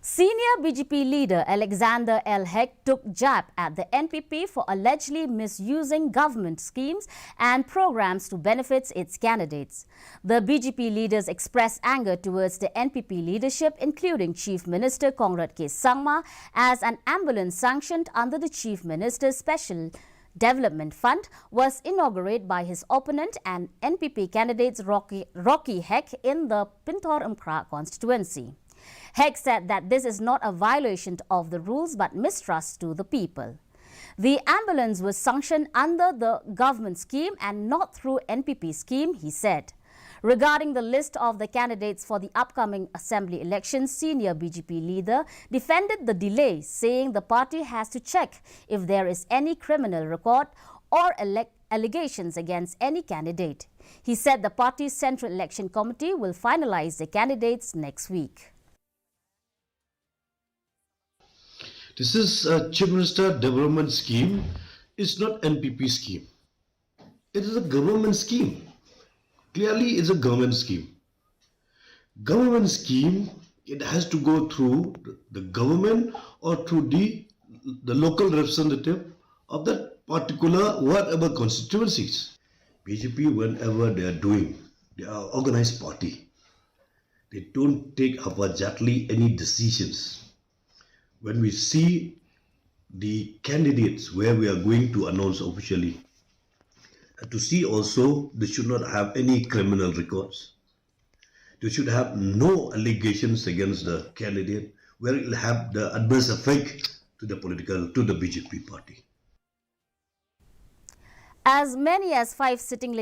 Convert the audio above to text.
Senior BJP leader Alexander L. Heck took jab at the NPP for allegedly misusing government schemes and programs to benefit its candidates. The BJP leaders expressed anger towards the NPP leadership, including Chief Minister Conrad K. Sangma, as an ambulance sanctioned under the Chief Minister's Special Development Fund was inaugurated by his opponent and NPP candidates Rocky Heck in the Pintor Empra constituency. Heck said that this is not a violation of the rules but mistrust to the people. The ambulance was sanctioned under the government scheme and not through NPP scheme, he said. Regarding the list of the candidates for the upcoming assembly elections, senior BJP leader defended the delay, saying the party has to check if there is any criminal record or allegations against any candidate. He said the party's Central Election Committee will finalize the candidates next week. This is a Chief Minister Development Scheme. It's not NPP scheme. It is a government scheme. Clearly, it's a government scheme. Government scheme, it has to go through the government or through the local representative of that particular whatever constituencies. BJP, whenever they are doing, they are organized party. They don't take haphazardly any decisions. When we see the candidates where we are going to announce officially, to see also they should not have any criminal records. They should have no allegations against the candidate where it will have the adverse effect to the BJP party. As many as 5 sitting